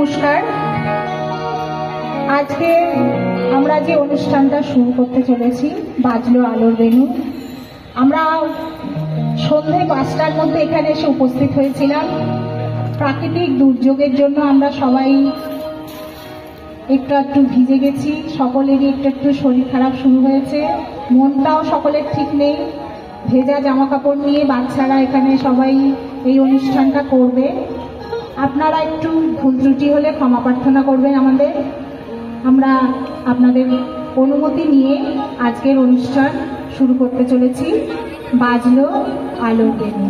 নমস্কার। আজকে আমরা যে অনুষ্ঠানটা শুরু করতে চলেছি বাজলো আলোর বেনু, আমরা সন্ধে 5টার মধ্যে এখানে এসে উপস্থিত হয়েছিলাম। প্রাকৃতিক দুর্যোগের জন্য আমরা সবাই একটু ভিজে গেছি, সকলেরই একটু শরীর খারাপ শুরু হয়েছে, মনটাও সকলের ঠিক নেই। ভেজা জামা কাপড় নিয়ে বাচ্চারা এখানে সবাই এই অনুষ্ঠানটা করবে। আপনারা একটু ভুল ত্রুটি হলে ক্ষমা প্রার্থনা করবেন আমাদের। আমরা আপনাদের অনুমতি নিয়ে আজকের অনুষ্ঠান শুরু করতে চলেছি বাজলো আলোর বেনু।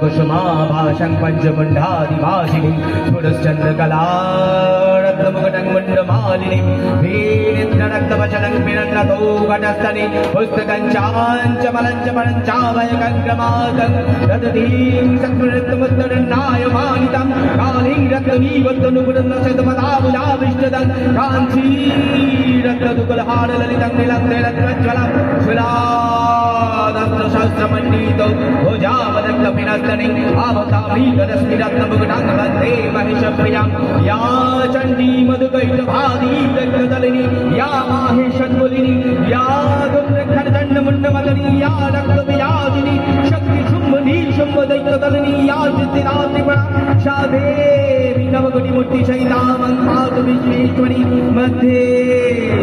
कुसुमाभाषं पञ्चमुण्डादिभासिनीं स्फुरश्चन्द्रकलारत्नमुकुटङ्गुण्डमालिनीं वीरेन्द्ररक्तवचनं विनन्द्रतो घटस्थले पुस्तकं चाञ्च बलं च परं चावयकङ्क्रमाकं रदतीं सत्कृतमुत्तरन्नायमानितं कालीं रत्नमीवत्तनुपुरन्नशतपदाबुधाविष्टदं काञ्चीरत्नदुकुलहारललितं नीलन्देरत्नज्वलं सुलादस्त्रशास्त्रमण्डितो भुजावदत्तपिनस्तने आवतामीकरस्मिरत्नमुकुटाङ्गवन्दे महिषप्रियां या चण्डी मधुकैटभादीरत्नदलिनी या माहेशन्मुलिनी या दुर्रक्षणदण्डमुण्डमदनी या रक्तवियाजिनी शक्तिशुम्भनी शुम्भदैत्यदलिनी या सिद्धिरात्रिपणा सा देवी नवकोटिमूर्तिसहितां पातु विश्वेश्वरी मध्ये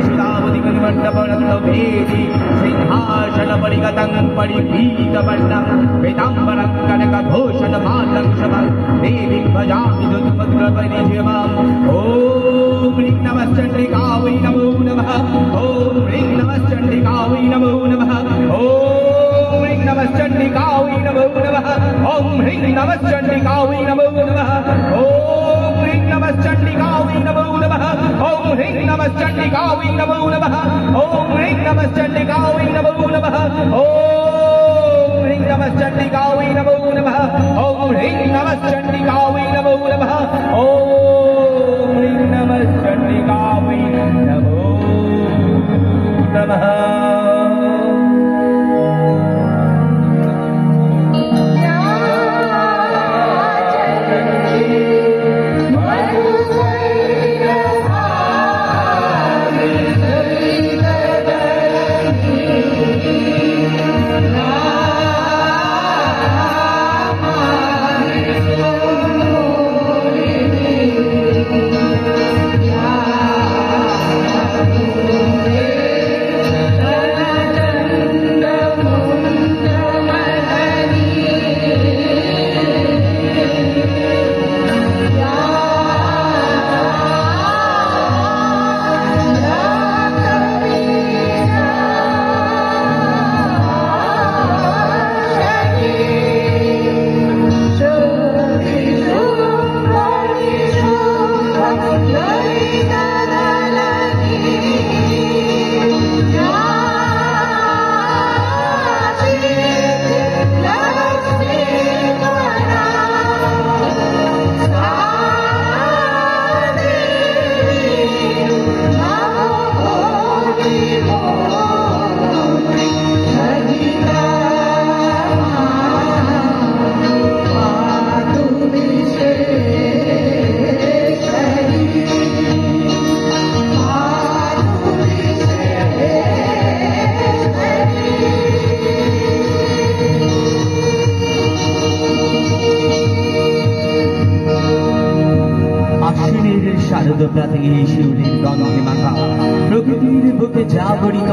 सुधावधिकनिमण्डपरत्नभेदी सिंहासनपरिगतं परिपीतवर्णं पीताम्बरं कनकभूषणमालं शमं देवीं भजामि दुर्मधुरपरिजीवाम्। ॐ ह्रीं नमश्चण्डिकायै नमो नमः। ॐ ह्रीं नमश्चण्डिकायै नमो नमः। ॐ ह्रीं नमश्चण्डिकायै नमो नमः। ॐ ह्रीं नमश्चण्डिकायै नमो नमः। ॐ ह्रीं नमश्चण्डिकायै नमो नमः। ॐ ह्रीं नमश्चण्डिकायै नमो नमः। ॐ ह्रीं नमश्चण्डिकायै नमो नमः। ॐ ह्रीं नमश्चण्डिकायै नमो नमः। ॐ ह्रीं नमश्चण्डिकायै नमो नमः। ॐ ह्रीं नमश्चण्डिकायै नमो नमः। শিউলির গন্ধে মাখা প্রকৃতির বুকে জাগরিত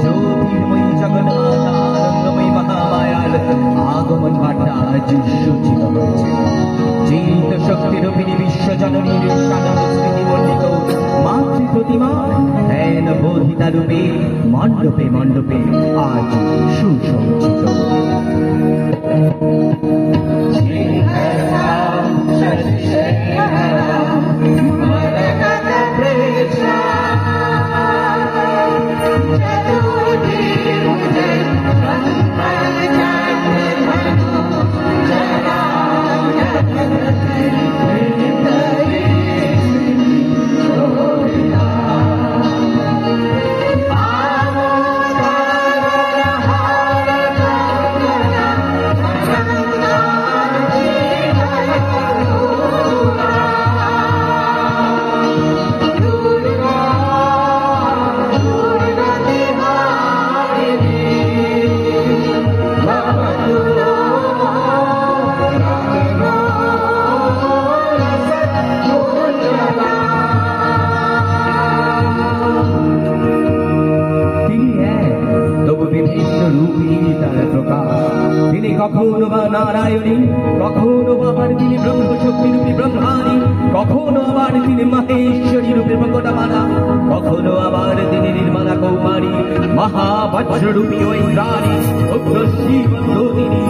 জ্যোতির্ময়ী জগন্মাতা আনন্দময়ী মহামায়ার আগমন বার্তা আজ সূচিত হয়েছে। চিত শক্তিরূপিণী বিশ্বজননীর সাধন স্মৃতিমণ্ডিত মাতৃ প্রতিমা ধ্যান বোধিতা রূপে মণ্ডপে মণ্ডপে আজ সুসজ্জিত। Jadoo কখনো বা নারায়ণী, কখনো আবার তিনি ব্রহ্মশক্তি রূপী ব্রহ্মাণী, কখনো আবার তিনি মাহেশ্বরী রূপে প্রকটমালা, কখনো আবার তিনি নির্মলা কৌমারী, মহাবজ্ররূপী ঐন্দ্রাণী, উগ্র শিবন্দোদিনী,